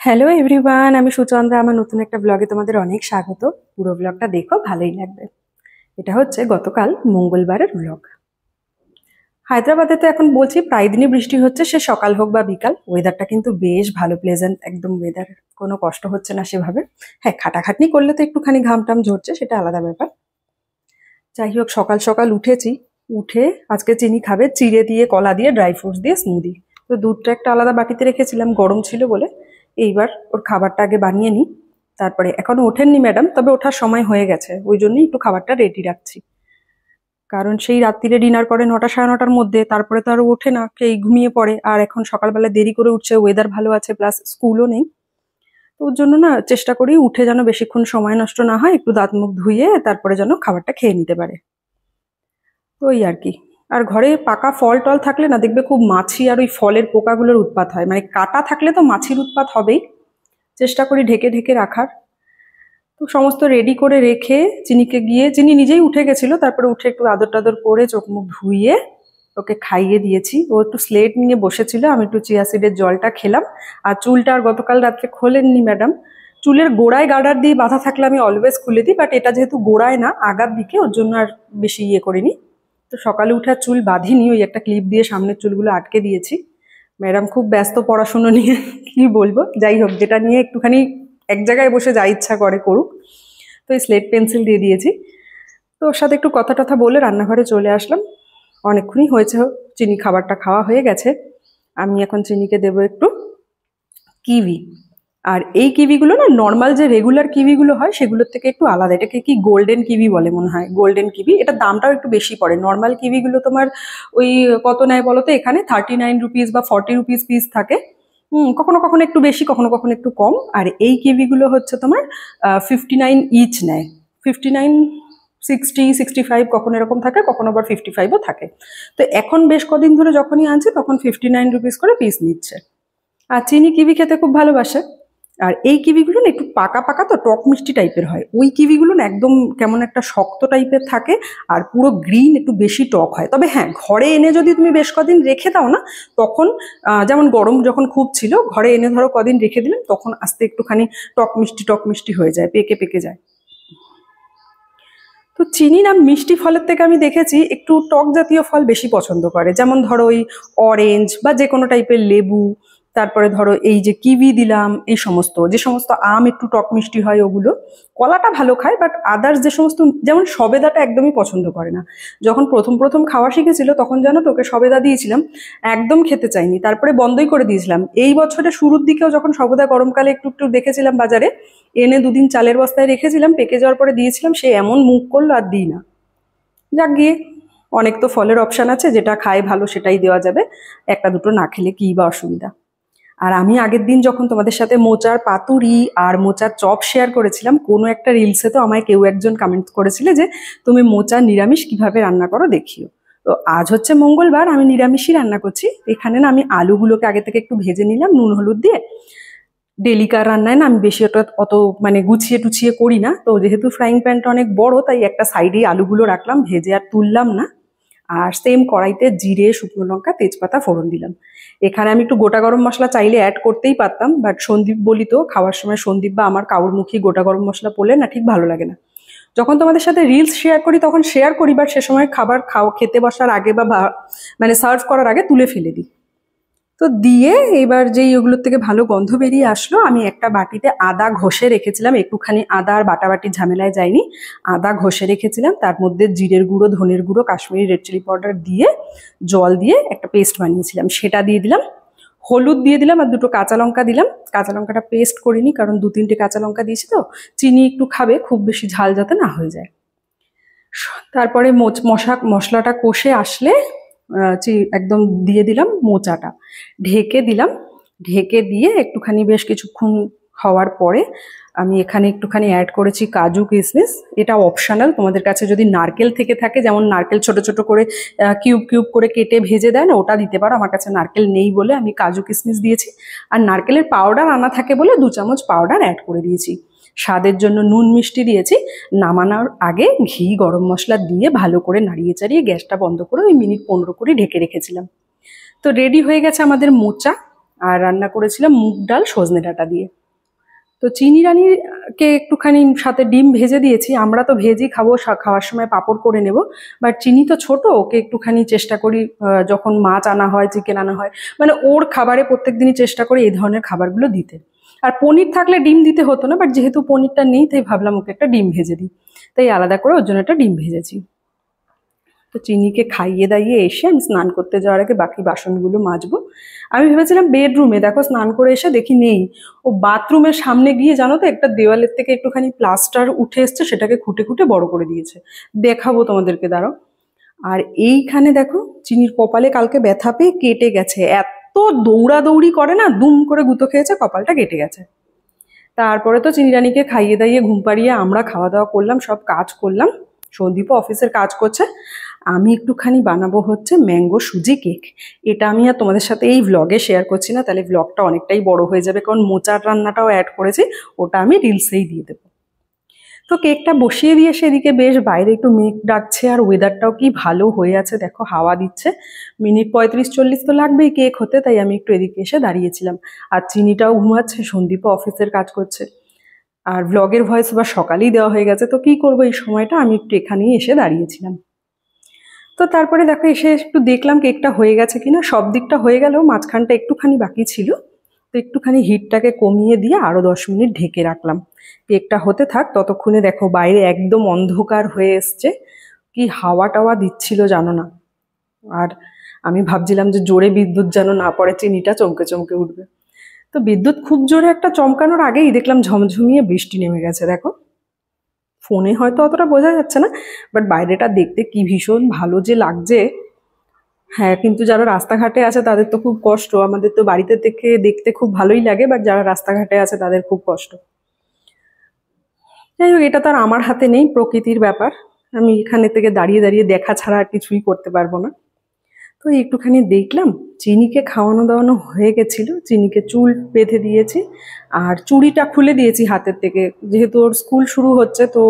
Hello everyone, আমি সুচন্দ্রা। আমার নতুন একটা ব্লগে তোমাদের অনেক স্বাগত। পুরো ব্লগটা দেখো, ভালোই লাগবে। এটা হচ্ছে গতকাল মঙ্গলবারের ব্লগ। হায়দ্রাবাদে তো এখন বলছি প্রায় দিনই বৃষ্টি হচ্ছে, সে সকাল হোক বা বিকাল। ওয়েদারটা কিন্তু বেশ ভালো, প্লেজেন্ট একদম ওয়েদার, কোনো কষ্ট হচ্ছে না সেভাবে। হ্যাঁ, খাটাখাটনি করলে তো একটুখানি ঘাম টাম ঝরছে, সেটা আলাদা ব্যাপার। যাই হোক, সকাল সকাল উঠেছি। উঠে আজকে চিনি খাবে, চিড়ে দিয়ে, কলা দিয়ে, ড্রাই ফ্রুটস দিয়ে স্মুদি। তো দুধটা একটা আলাদা বাটিতে রেখেছিলাম, গরম ছিল বলে। এইবার ওর খাবারটা আগে বানিয়ে নিই। তারপরে এখনো ওঠেননি ম্যাডাম, তবে ওঠার সময় হয়ে গেছে, ওই জন্যই একটু খাবারটা রেডি রাখছি। কারণ সেই রাত্রিরে ডিনার করে 9টা সাড়ে 9টার মধ্যে, তারপরে তো আর ওঠে না, খেয়ে ঘুমিয়ে পড়ে। আর এখন সকালবেলা দেরি করে উঠছে, ওয়েদার ভালো আছে, প্লাস স্কুলও নেই। তো ওর জন্য না চেষ্টা করি উঠে যেন বেশিক্ষণ সময় নষ্ট না হয়, একটু দাঁত মুখ ধুয়ে তারপরে যেন খাবারটা খেয়ে নিতে পারে। তো ওই আর কি। আর ঘরে পাকা ফল টল থাকলে না দেখবে খুব মাছি আর ওই ফলের পোকাগুলোর উৎপাত হয়, মানে কাটা থাকলে তো মাছির উৎপাত হবেই। চেষ্টা করি ঢেকে ঢেকে রাখার। তো সমস্ত রেডি করে রেখে চিনিকে গিয়ে, চিনি নিজেই উঠে গেছিল, তারপরে উঠে একটু আদর টাদর করে চোখ মুখ ধুইয়ে ওকে খাইয়ে দিয়েছি। ও একটু স্লেট নিয়ে বসেছিল, আমি একটু চিয়া সিডের জলটা খেলাম। আর চুলটা আর গতকাল রাত্রে খোলেননি ম্যাডাম। চুলের গোড়ায় গার্ডার দিয়ে বাঁধা থাকলে আমি অলওয়েজ খুলে দিই, বাট এটা যেহেতু গোড়ায় না, আগার দিকে, ওর জন্য আর বেশি ইয়ে করিনি। তো সকালে উঠে আর চুল বাঁধিনি, ওই একটা ক্লিপ দিয়ে সামনের চুলগুলো আটকে দিয়েছি। ম্যাডাম খুব ব্যস্ত পড়াশুনো নিয়ে, কি বলবো। যাই হোক, যেটা নিয়ে একটুখানি এক জায়গায় বসে যা ইচ্ছা করে করুক। তো এই স্লেট পেন্সিল দিয়ে দিয়েছি। তো ওর সাথে একটু কথা টথা বলে রান্নাঘরে চলে আসলাম। অনেকক্ষণই হয়েছে, চিনি খাবারটা খাওয়া হয়ে গেছে। আমি এখন চিনিকে দেবো একটু কিউই। আর এই কিউইগুলো না নর্মাল যে রেগুলার কিউইগুলো হয় সেগুলোর থেকে একটু আলাদা। এটাকে কি গোল্ডেন কিউই বলে মনে হয়, গোল্ডেন কিউই। এটা দামটাও একটু বেশি পড়ে। নর্মাল কিউইগুলো তোমার ওই কত নেয় বলো তো, এখানে 39 রুপিস বা 40 রুপিস পিস থাকে। কখনো কখনো একটু বেশি, কখনো কখনো একটু কম। আর এই কিউইগুলো হচ্ছে তোমার 59 ইচ নেয়। 59, 60, 65 কখনো এরকম থাকে, কখনো আবার 55ও থাকে। তো এখন বেশ কদিন ধরে যখনই আনছে তখন 59 রুপিস করে পিস নিচ্ছে। আর চিনি কিউই খেতে খুব ভালোবাসে। আর এই কিউইগুলো না একটু পাকা পাকা, তো টক মিষ্টি টাইপের হয়। ওই কিউইগুলো না একদম কেমন একটা শক্ত টাইপের থাকে, আর পুরো গ্রিন, একটু বেশি টক হয়। তবে হ্যাঁ, ঘরে এনে যদি তুমি বেশ কদিন রেখে দাও না, তখন যেমন গরম যখন খুব ছিল, ঘরে এনে ধরো কদিন রেখে দিলেন, তখন আস্তে একটুখানি টক মিষ্টি হয়ে যায়, পেকে পেকে যায়। তো চিনি না মিষ্টি ফলের থেকে আমি দেখেছি একটু টক জাতীয় ফল বেশি পছন্দ করে। যেমন ধরো ওই অরেঞ্জ বা যে কোনো টাইপের লেবু, তারপরে ধরো এই যে কিবি দিলাম, এই সমস্ত যে সমস্ত আম একটু টক মিষ্টি হয় ওগুলো। কলাটা ভালো খায়, বাট আদার্স যে সমস্ত, যেমন সবেদাটা একদমই পছন্দ করে না। যখন প্রথম প্রথম খাওয়া শিখেছিল তখন জানো তো ওকে সবেদা দিয়েছিলাম, একদম খেতে চাইনি, তারপরে বন্ধই করে দিয়েছিলাম। এই বছরের শুরুর দিকেও যখন সবেদা গরমকালে একটু একটু দেখেছিলাম বাজারে, এনে দুদিন চালের বস্তায় রেখেছিলাম, পেকে যাওয়ার পরে দিয়েছিলাম, সে এমন মুখ করলো আর দিই না। যাক গিয়ে, অনেক তো ফলের অপশান আছে, যেটা খায় ভালো সেটাই দেওয়া যাবে। একটা দুটো না খেলে কী বা অসুবিধা। আর আমি আগের দিন যখন তোমাদের সাথে মোচার পাতুরি আর মোচার চপ শেয়ার করেছিলাম, কোনো একটা রিলসে তো আমায় কেউ একজন কমেন্ট করেছিলে যে তুমি মোচা নিরামিষ কিভাবে রান্না করো দেখিও। তো আজ হচ্ছে মঙ্গলবার, আমি নিরামিষই রান্না করছি। এখানে না আমি আলুগুলোকে আগে থেকে একটু ভেজে নিলাম নুন হলুদ দিয়ে। ডেলিকার রান্নায় না আমি বেশি ওটা অত মানে গুছিয়ে টুছিয়ে করি না। তো যেহেতু ফ্রাইং প্যানটা অনেক বড়, তাই একটা সাইডেই আলুগুলো রাখলাম, ভেজে আর তুললাম না। আর সেম কড়াইতে জিরে, শুকনো লঙ্কা, তেজপাতা ফোড়ন দিলাম। এখানে আমি একটু গোটা গরম মশলা চাইলে অ্যাড করতেই পারতাম, বাট সন্দীপ বলি তো, খাওয়ার সময় সন্দীপ বা আমার কাউর মুখে গোটা গরম মশলা পড়লে না ঠিক ভালো লাগে না। যখন তোমাদের সাথে রিলস শেয়ার করি তখন শেয়ার করি, বাট সে সময় খাবার খেতে বসার আগে বা মানে সার্ভ করার আগে তুলে ফেলে দিই। তো দিয়ে এবার যেই ওগুলোর থেকে ভালো গন্ধ বেরিয়ে আসলো, আমি একটা বাটিতে আদা ঘষে রেখেছিলাম, একটুখানি আদা আর বাটাবাটির ঝামেলায় যায়নি, আদা ঘষে রেখেছিলাম, তার মধ্যে জিরের গুঁড়ো, ধনের গুঁড়ো, কাশ্মীরি রেড চিলি পাউডার দিয়ে, জল দিয়ে একটা পেস্ট বানিয়েছিলাম, সেটা দিয়ে দিলাম। হলুদ দিয়ে দিলাম আর দুটো কাঁচা লঙ্কা দিলাম। কাঁচা লঙ্কাটা পেস্ট করিনি, কারণ 2-3টে কাঁচা লঙ্কা দিয়েছি তো, চিনি একটু খাবে, খুব বেশি ঝাল যাতে না হয়ে যায়। তারপরে মশলাটা কষে আসলে একদম দিয়ে দিলাম মোচাটা, ঢেকে দিলাম। ঢেকে দিয়ে একটুখানি বেশ কিছুক্ষণ হওয়ার পরে আমি এখানে একটুখানি অ্যাড করেছি কাজু কিশমিশ। এটা অপশনাল, তোমাদের কাছে যদি নারকেল থেকে থাকে, যেমন নারকেল ছোট ছোট করে কিউব কিউব করে কেটে ভেজে দেয় না, ওটা দিতে পারো। আমার কাছে নারকেল নেই বলে আমি কাজু কিশমিশ দিয়েছি। আর নারকেলের পাউডার আনা থাকে বলে 2 চামচ পাউডার অ্যাড করে দিয়েছি। স্বাদের জন্য নুন মিষ্টি দিয়েছি। নামানোর আগে ঘি, গরম মশলা দিয়ে ভালো করে নাড়িয়ে চাড়িয়ে গ্যাসটা বন্ধ করে ওই মিনিট 15 করে ঢেকে রেখেছিলাম। তো রেডি হয়ে গেছে আমাদের মোচা। আর রান্না করেছিলাম মুগ ডাল সজনে ডাঁটা দিয়ে। তো চিনি রানীকে একটুখানি সাথে ডিম ভেজে দিয়েছি। আমরা তো ভেজেই খাবো, খাওয়ার সময় পাঁপড় করে নেব, বাট চিনি তো ছোট, ওকে একটুখানি চেষ্টা করি যখন মাছ আনা হয়, চিকেন আনা হয়, মানে ওর খাবারে প্রত্যেক দিনই চেষ্টা করি এই ধরনের খাবারগুলো দিতে। আর পনির থাকলে ডিম দিতে হতো না, বাট যেহেতু পনিরটা নেই তাই ভাবলাম ওকে একটা ডিম ভেজে দিই, তাই আলাদা করে ওর জন্য একটা ডিম ভেজেছি। তো চিনিকে খাইয়ে দাইয়ে এসে আমি স্নান করতে যাওয়ার আগে বাকি বাসনগুলো মাজবো। আমি ভেবেছিলাম বেডরুমে, দেখো স্নান করে এসে দেখি নেই। ও বাথরুমের সামনে গিয়ে জানো তো একটা দেওয়ালের থেকে একটুখানি প্লাস্টার উঠে এসছে, সেটাকে খুঁটে খুঁটে বড় করে দিয়েছে। দেখাবো তোমাদেরকে, দাঁড়াও। আর এইখানে দেখো চিনির কপালে কালকে ব্যথা পেয়ে কেটে গেছে, এত দৌড়াদৌড়ি করে না, দুম করে গুঁতো খেয়েছে, কপালটা কেটে গেছে। তারপরে তো চিনি রানীকে খাইয়ে দাইয়ে ঘুম পাড়িয়ে আমরা খাওয়া দাওয়া করলাম, সব কাজ করলাম। সন্দীপও অফিসের কাজ করছে। আমি একটুখানি বানাবো হচ্ছে ম্যাঙ্গো সুজি কেক। এটা আমি আর তোমাদের সাথে এই ভ্লগে শেয়ার করছি না, তাহলে ভ্লগটা অনেকটাই বড় হয়ে যাবে, কারণ মোচার রান্নাটাও অ্যাড করেছি, ওটা আমি রিলসেই দিয়ে দেবো। তো কেকটা বসিয়ে দিয়ে সেদিকে বেশ বাইরে একটু মেঘ ডাকছে, আর ওয়েদারটাও কি ভালো হয়ে আছে, দেখো হাওয়া দিচ্ছে। মিনিট 35-40 তো লাগবেই কেক হতে, তাই আমি একটু এদিকে এসে দাঁড়িয়েছিলাম। আর চিনিটাও ঘুমাচ্ছে, সন্দীপও অফিসের কাজ করছে। আর ভ্লগের ভয়েস ওভার সকালেই দেওয়া হয়ে গেছে, তো কি করবো এই সময়টা, আমি একটু এখানেই এসে দাঁড়িয়েছিলাম। তো তারপরে দেখো এসে একটু দেখলাম কেকটা হয়ে গেছে কিনা, সব দিকটা হয়ে গেলেও মাঝখানটা একটুখানি বাকি ছিল। তো একটুখানি হিটটাকে কমিয়ে দিয়ে আরো 10 মিনিট ঢেকে রাখলাম। কেকটা হতে থাক, ততক্ষণে দেখো বাইরে একদম অন্ধকার হয়ে এসছে, কি হাওয়া টাওয়া দিচ্ছিল জানো না। আর আমি ভাবছিলাম যে জোরে বিদ্যুৎ যেন না পড়ে, চিনিটা চমকে চমকে উঠবে। তো বিদ্যুৎ খুব জোরে একটা চমকানোর আগেই দেখলাম ঝমঝমিয়ে বৃষ্টি নেমে গেছে। দেখো ফোনে হয়তো অতটা বোঝা যাচ্ছে না, বাট বাইরেটা দেখতে কি ভীষণ ভালো যে লাগছে। হ্যাঁ, কিন্তু যারা রাস্তাঘাটে আছে তাদের তো খুব কষ্ট, আমাদের তো বাড়িতে থেকে দেখতে খুব ভালোই লাগে, বাট যারা রাস্তাঘাটে আছে তাদের খুব কষ্ট। যাই হোক, এটা তো আর আমার হাতে নেই, প্রকৃতির ব্যাপার। আমি এখানে থেকে দাঁড়িয়ে দাঁড়িয়ে দেখা ছাড়া আর কিছুই করতে পারবো না। তো একটুখানি দেখলাম চিনিকে খাওয়ানো দাওয়ানো হয়ে গেছিল, চিনিকে চুল বেঁধে দিয়েছি, আর চুড়িটা খুলে দিয়েছি হাতের থেকে, যেহেতু ওর স্কুল শুরু হচ্ছে। তো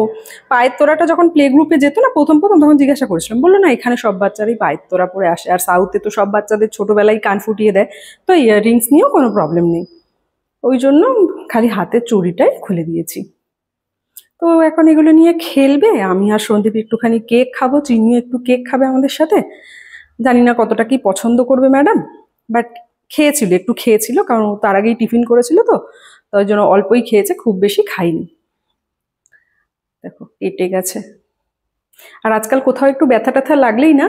পায়ের তোড়াটা যখন প্লে গ্রুপে যেত না প্রথম প্রথম, তখন জিজ্ঞাসা করেছিলাম, বললো না এখানে সব বাচ্চারাই পায়ের তোড়া পরে আসে, আর সাউথে তো সব বাচ্চাদের ছোটবেলায় কান ফুটিয়ে দেয়, তো ইয়াররিংস নিয়েও কোনো প্রবলেম নেই। ওই জন্য খালি হাতের চুড়িটাই খুলে দিয়েছি। তো এখন এগুলো নিয়ে খেলবে, আমি আর সন্দীপ একটুখানি কেক খাবো, চিনিও একটু কেক খাবে আমাদের সাথে। জানি না কতটা কি পছন্দ করবে ম্যাডাম, বাট খেয়েছিল, একটু খেয়েছিল, কারণ তার আগেই টিফিন করেছিল, তো তাই জন্য অল্পই খেয়েছে, খুব বেশি খাইনি। দেখো কেটে গেছে। আর আজকাল কোথাও একটু ব্যথা ট্যাথা লাগলেই না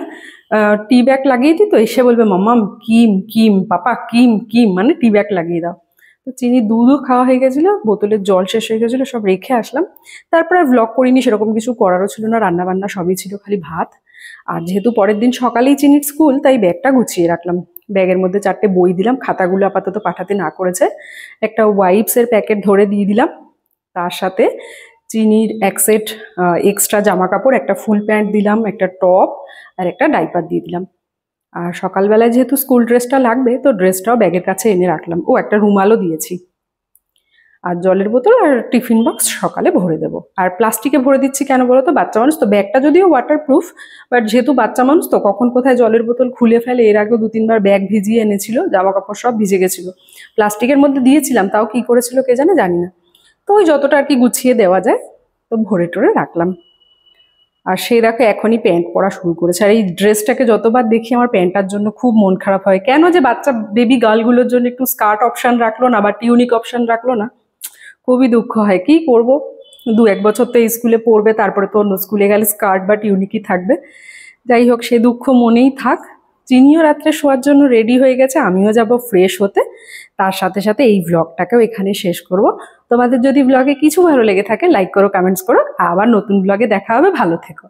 টি ব্যাগ লাগিয়ে দিই, তো এসে বলবে মাম্মাম কিম কিম, পাপা কিম কিম, মানে টি ব্যাগ লাগিয়ে দাও। তো চিনি দুধও খাওয়া হয়ে গেছিলো, বোতলের জল শেষ হয়ে গেছিলো, সব রেখে আসলাম। তারপরে আর ভ্লগ করিনি, সেরকম কিছু করারও ছিল না, রান্না বান্না সবই ছিল, খালি ভাত। আর যেহেতু পরের দিন সকালেই চিনির স্কুল, তাই ব্যাগটা গুছিয়ে রাখলাম। ব্যাগের মধ্যে 4টে বই দিলাম, খাতাগুলো আপাতত পাঠাতে না করেছে। একটা ওয়াইপসের প্যাকেট ধরে দিয়ে দিলাম, তার সাথে চিনির এক সেট এক্সট্রা জামা কাপড়, একটা ফুল প্যান্ট দিলাম, একটা টপ আর একটা ডাইপার দিয়ে দিলাম। আর সকালবেলায় যেহেতু স্কুল ড্রেসটা লাগবে, তো ড্রেসটাও ব্যাগের কাছে এনে রাখলাম। ও একটা রুমালও দিয়েছি। আর জলের বোতল আর টিফিন বক্স সকালে ভরে দেবো। আর প্লাস্টিকে ভরে দিচ্ছি কেন বলো তো, বাচ্চা মানুষ তো, ব্যাগটা যদিও ওয়াটার প্রুফ, বাট যেহেতু বাচ্চা মানুষ তো কখন কোথায় জলের বোতল খুলে ফেলে, এর আগেও 2-3 বার ব্যাগ ভিজিয়ে এনেছিল, জামা কাপড় সব ভিজে গেছিল। প্লাস্টিকের মধ্যে দিয়েছিলাম, তাও কি করেছিল কে জানে, জানি না। তো ওই যতটা আর কি গুছিয়ে দেওয়া যায়, তো ভরে টরে রাখলাম। আর সে দেখো এখনই প্যান্ট পরা শুরু করেছে, আর এই ড্রেসটাকে যতবার দেখি আমার প্যান্টটার জন্য খুব মন খারাপ হয়, কেন যে বাচ্চা বেবি গার্লগুলোর জন্য একটু স্কার্ট অপশন রাখলো না, বা টিউনিক অপশন রাখলো না, খুবই দুঃখ হয়। কি করব, 2-1 বছর তো এই স্কুলে পড়বে, তারপরে তো অন্য স্কুলে গেলে স্কার্ট বা টিউনিকই থাকবে। যাই হোক, সে দুঃখ মনেই থাক। চিনিও রাত্রে শোয়ার জন্য রেডি হয়ে গেছে, আমিও যাব ফ্রেশ হতে। তার সাথে সাথে এই ব্লগটাকেও এখানে শেষ করব। তোমাদের যদি ব্লগে কিছু ভালো লেগে থাকে লাইক করো, কমেন্টস করো, আবার নতুন ব্লগে দেখা হবে, ভালো থেকো।